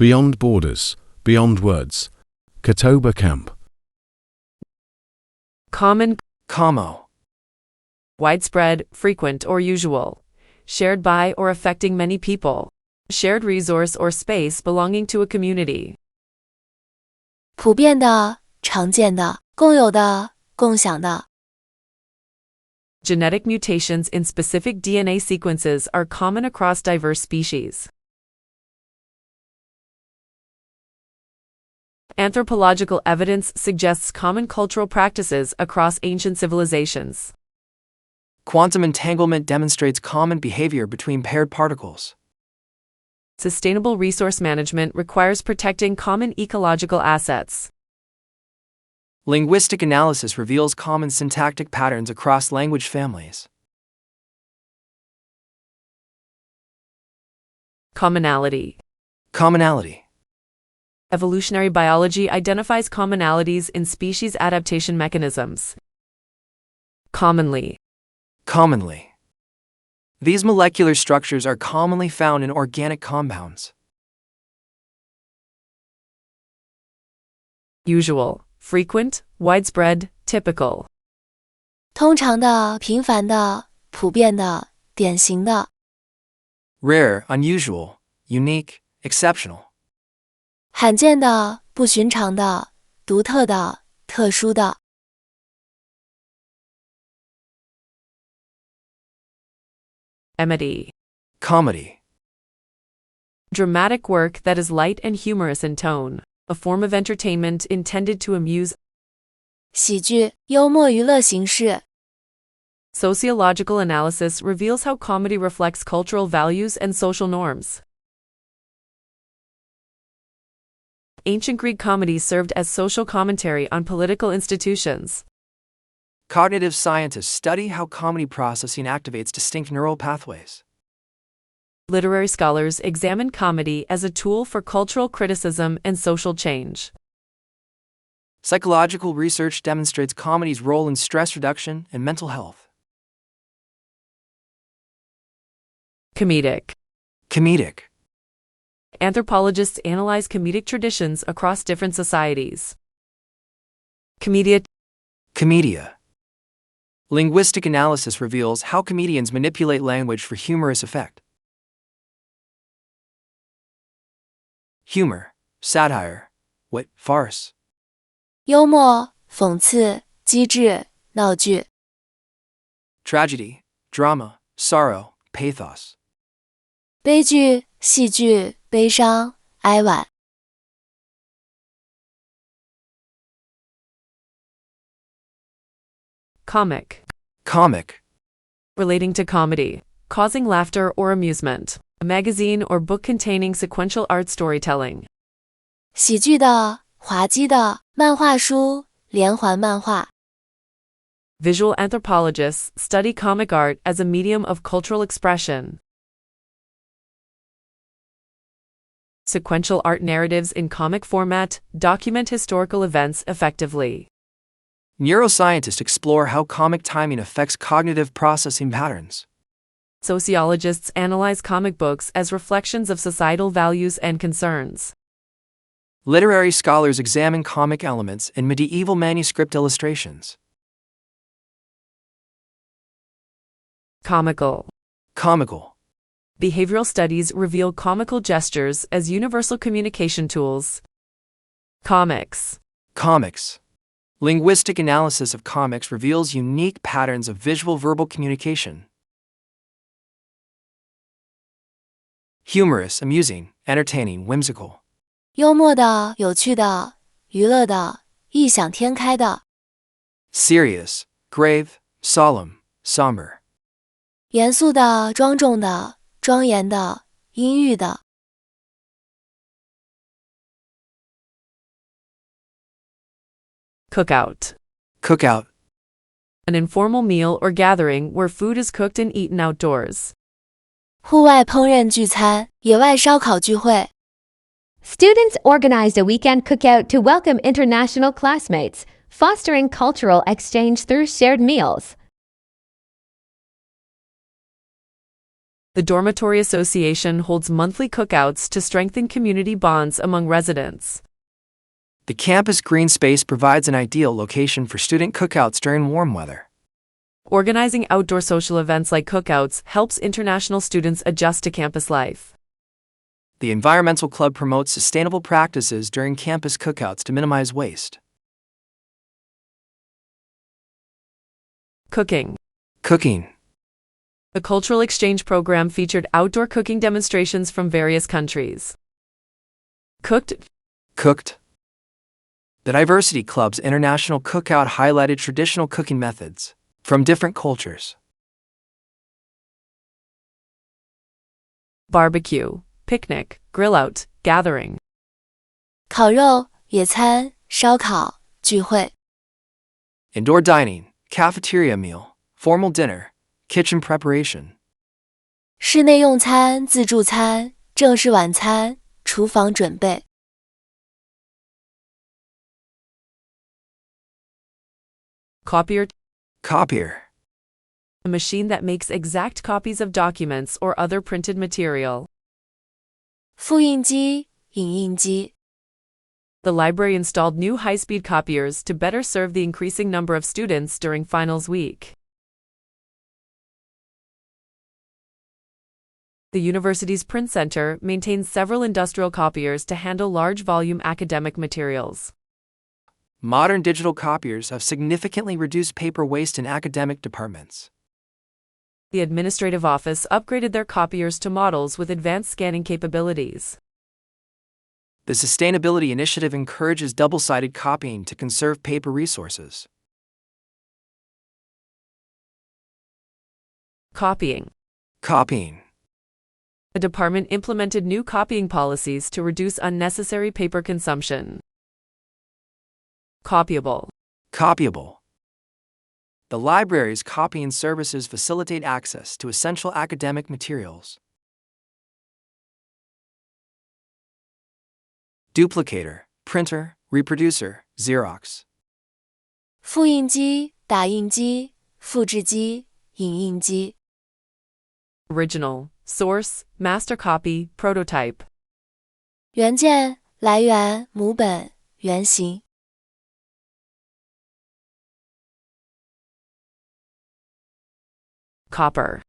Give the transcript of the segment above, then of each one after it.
beyond borders, beyond words. Kotoba camp. Common, Como. widespread, frequent or usual. Shared by or affecting many people. Shared resource or space belonging to a community. 普遍的、常见的、共有的、共享的。Genetic mutations in specific DNA sequences are common across diverse species. Anthropological evidence suggests common cultural practices across ancient civilizations. Quantum entanglement demonstrates common behavior between paired particles. Sustainable resource management requires protecting common ecological assets. Linguistic analysis reveals common syntactic patterns across language families. Commonality. Commonality. Evolutionary biology identifies commonalities in species adaptation mechanisms. Commonly. Commonly. These molecular structures are commonly found in organic compounds. Usual, frequent, widespread, typical. 通常的、频繁的、普遍的、典型的。Rare, unusual, unique, exceptional. 罕见的、不寻常的、独特的、特殊的。Comedy. Comedy. Dramatic work that is light and humorous in tone, a form of entertainment intended to amuse. 喜剧、幽默娱乐形式。Sociological analysis reveals how comedy reflects cultural values and social norms. Ancient Greek comedy served as social commentary on political institutions. Cognitive scientists study how comedy processing activates distinct neural pathways. Literary scholars examine comedy as a tool for cultural criticism and social change. Psychological research demonstrates comedy's role in stress reduction and mental health. Comedic. Comedic. Anthropologists analyze comedic traditions across different societies. Comedia. Comedia. Linguistic analysis reveals how comedians manipulate language for humorous effect. Humor, satire, wit, farce. 幽默、讽刺、机智、闹剧。Tragedy, drama, sorrow, pathos. 悲剧、戏剧、悲伤、哀婉。Comic. Comic. Relating to comedy, causing laughter or amusement. A magazine or book containing sequential art storytelling. 喜剧的、滑稽的、漫画书、连环漫画。Visual anthropologists study comic art as a medium of cultural expression. Sequential art narratives in comic format document historical events effectively. Neuroscientists explore how comic timing affects cognitive processing patterns. Sociologists analyze comic books as reflections of societal values and concerns. Literary scholars examine comic elements in medieval manuscript illustrations. Comical. Comical. Behavioral studies reveal comical gestures as universal communication tools. Comics. Comics. Linguistic analysis of comics reveals unique patterns of visual-verbal communication. Humorous, amusing, entertaining, whimsical. 幽默的、有趣的、娱乐的、异想天开的。Serious, grave, solemn, somber. 严肃的、庄重的、庄严的、阴郁的。Cookout. Cookout. An informal meal or gathering where food is cooked and eaten outdoors. 户外烹饪聚餐、野外烧烤聚会。Students organized a weekend cookout to welcome international classmates, fostering cultural exchange through shared meals. The Dormitory Association holds monthly cookouts to strengthen community bonds among residents. The campus green space provides an ideal location for student cookouts during warm weather. Organizing outdoor social events like cookouts helps international students adjust to campus life. The Environmental Club promotes sustainable practices during campus cookouts to minimize waste. Cooking. Cooking. The cultural exchange program featured outdoor cooking demonstrations from various countries. Cooked. The Diversity Club's international cookout highlighted traditional cooking methods from different cultures. Barbecue, picnic, grill out, gathering. 烤肉、野餐、烧烤、聚会。 Indoor dining, cafeteria meal, formal dinner, kitchen preparation. 室内用餐、自助餐、正式晚餐、厨房准备。 Copier. Copier. A machine that makes exact copies of documents or other printed material. 复印机、影印机。 The library installed new high-speed copiers to better serve the increasing number of students during finals week. The university's print center maintains several industrial copiers to handle large volume academic materials. Modern digital copiers have significantly reduced paper waste in academic departments. The administrative office upgraded their copiers to models with advanced scanning capabilities. The sustainability initiative encourages double-sided copying to conserve paper resources. Copying. The department implemented new copying policies to reduce unnecessary paper consumption. Copyable. The library's copying services facilitate access to essential academic materials. Duplicator, printer, reproducer, Xerox. 复印机、打印机、复制机、影印机。 Original, source, master copy, prototype. 原件、来源、母本、原型。 Copper.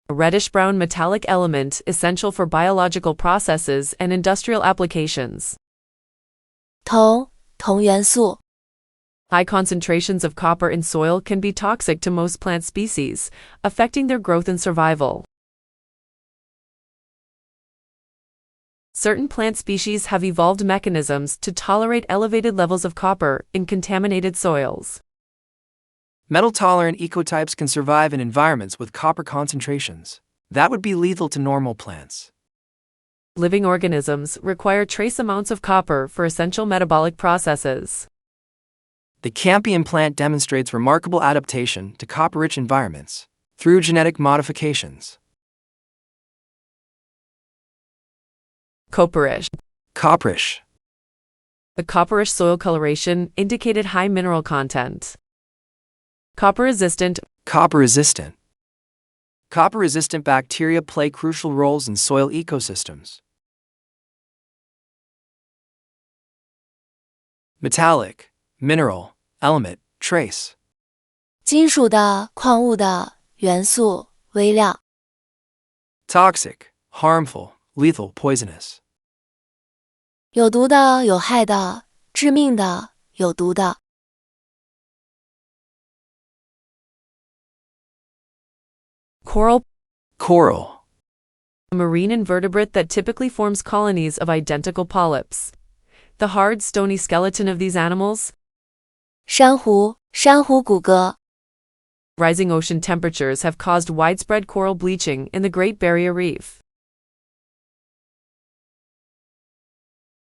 A reddish-brown metallic element essential for biological processes and industrial applications. 铜元素。 High concentrations of copper in soil can be toxic to most plant species, affecting their growth and survival. Certain plant species have evolved mechanisms to tolerate elevated levels of copper in contaminated soils. Metal-tolerant ecotypes can survive in environments with copper concentrations that would be lethal to normal plants. Living organisms require trace amounts of copper for essential metabolic processes. The campion plant demonstrates remarkable adaptation to copper-rich environments through genetic modifications. Copperish. The copperish soil coloration indicated high mineral content. Copper-resistant. Copper-resistant bacteria play crucial roles in soil ecosystems. Metallic, mineral, element, trace. 金属的、矿物的、元素、微量。 Toxic, harmful, lethal, poisonous. 有毒的、有害的、致命的、有毒的。 Coral. A marine invertebrate that typically forms colonies of identical polyps. The hard, stony skeleton of these animals. 珊瑚骨骼。 Rising ocean temperatures have caused widespread coral bleaching in the Great Barrier Reef.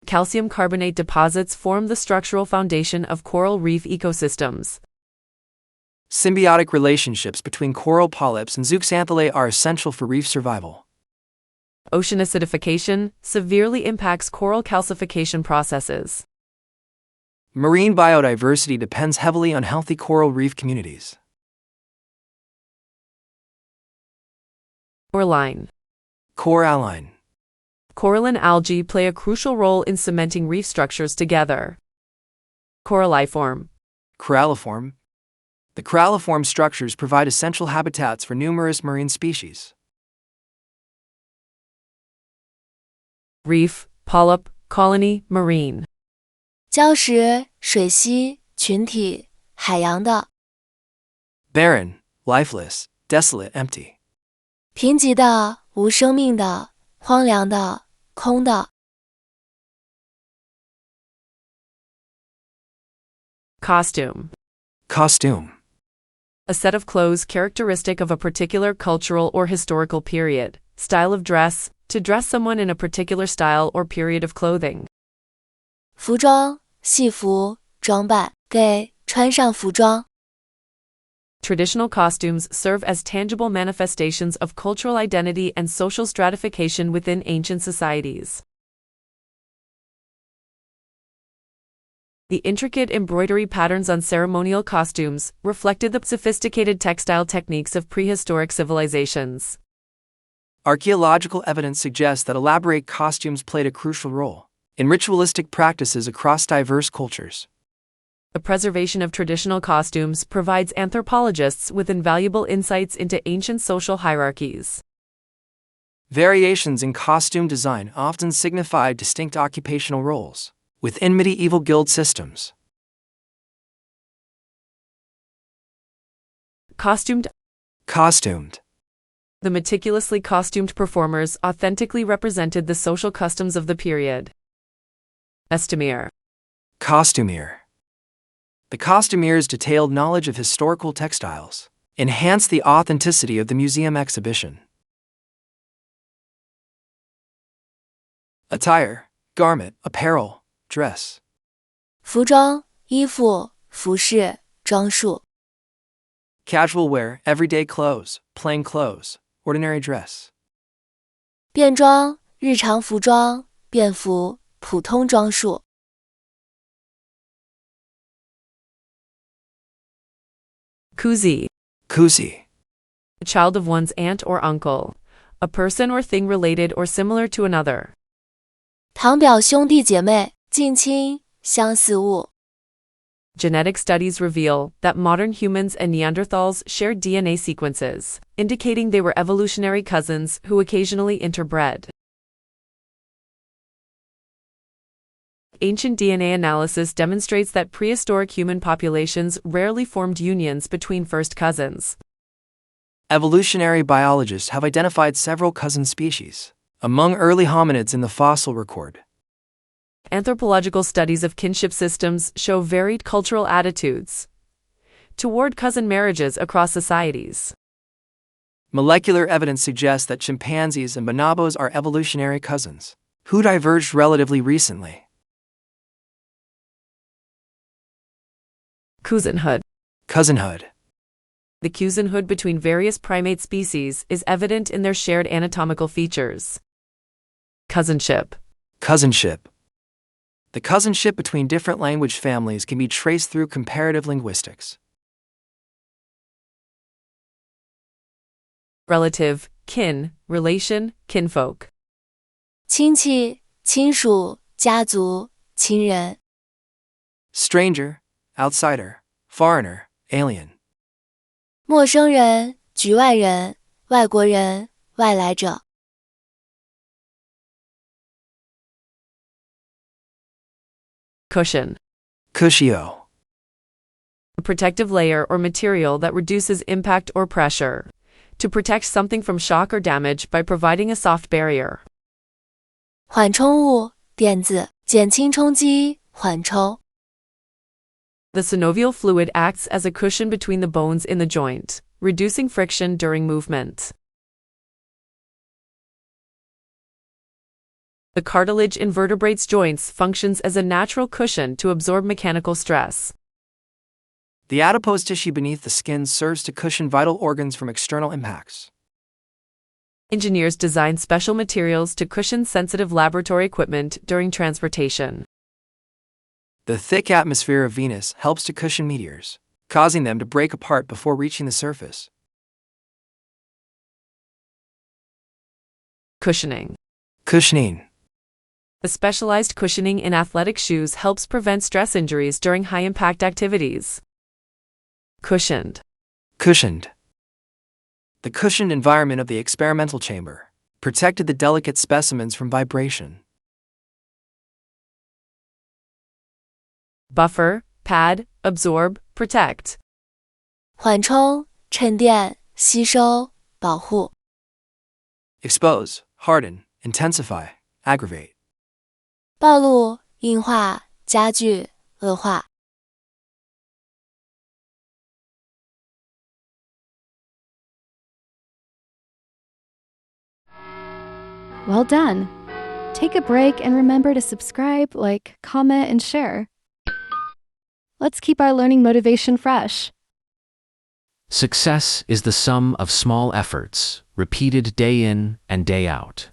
Calcium carbonate deposits form the structural foundation of coral reef ecosystems. Symbiotic relationships between coral polyps and zooxanthellae are essential for reef survival. Ocean acidification severely impacts coral calcification processes. Marine biodiversity depends heavily on healthy coral reef communities. Coralline. Coralline. Coralline algae play a crucial role in cementing reef structures together. Coralliform. Coralliform. The coralliform structures provide essential habitats for numerous marine species. Reef, polyp, colony, marine. 礁石、水螅、群体、海洋的、 Barren, lifeless, desolate, empty. 贫瘠的、无生命的、荒凉的、空的。Costume. Costume. A set of clothes characteristic of a particular cultural or historical period. Style of dress, to dress someone in a particular style or period of clothing. 服装、戏服、装扮，给穿上服装。Traditional costumes serve as tangible manifestations of cultural identity and social stratification within ancient societies. The intricate embroidery patterns on ceremonial costumes reflected the sophisticated textile techniques of prehistoric civilizations. Archaeological evidence suggests that elaborate costumes played a crucial role in ritualistic practices across diverse cultures. The preservation of traditional costumes provides anthropologists with invaluable insights into ancient social hierarchies. Variations in costume design often signify distinct occupational roles within medieval guild systems. Costumed. Costumed. The meticulously costumed performers authentically represented the social customs of the period. Costumier. Costumier. The costumier's detailed knowledge of historical textiles enhanced the authenticity of the museum exhibition. Attire, garment, apparel, dress. 服装、衣服、服饰、装束。 Casual wear, everyday clothes, plain clothes, ordinary dress. 便装、日常服装、便服、普通装束。 Kuzi. Kuzi. A child of one's aunt or uncle. A person or thing related or similar to another. 堂表兄弟姐妹，近亲，相似物。 Genetic studies reveal that modern humans and Neanderthals shared DNA sequences, indicating they were evolutionary cousins who occasionally interbred. Ancient DNA analysis demonstrates that prehistoric human populations rarely formed unions between first cousins. Evolutionary biologists have identified several cousin species among early hominids in the fossil record. Anthropological studies of kinship systems show varied cultural attitudes toward cousin marriages across societies. Molecular evidence suggests that chimpanzees and bonobos are evolutionary cousins who diverged relatively recently. Cousinhood. Cousinhood. The cousinhood between various primate species is evident in their shared anatomical features. Cousinship. Cousinship. The cousinship between different language families can be traced through comparative linguistics. Relative, kin, relation, kinfolk. 亲戚、亲属、家族、亲人。 Stranger, outsider, foreigner, alien. 陌生人、局外人、外国人、外来者。 Cushion. Cuscio. A protective layer or material that reduces impact or pressure. To protect something from shock or damage by providing a soft barrier. 缓冲物、垫子，减轻冲击，缓冲。 The synovial fluid acts as a cushion between the bones in the joint, reducing friction during movement. The cartilage in vertebrates' joints functions as a natural cushion to absorb mechanical stress. The adipose tissue beneath the skin serves to cushion vital organs from external impacts. Engineers design special materials to cushion sensitive laboratory equipment during transportation. The thick atmosphere of Venus helps to cushion meteors, causing them to break apart before reaching the surface. Cushioning. Cushioning. A specialized cushioning in athletic shoes helps prevent stress injuries during high-impact activities. Cushioned. Cushioned. The cushioned environment of the experimental chamber protected the delicate specimens from vibration. Buffer, pad, absorb, protect. 缓冲、沉淀、吸收、保护。 Expose, harden, intensify, aggravate. 暴露、硬化、加剧、恶化。 Well done. Take a break and remember to subscribe, like, comment, and share. Let's keep our learning motivation fresh. Success is the sum of small efforts, repeated day in and day out.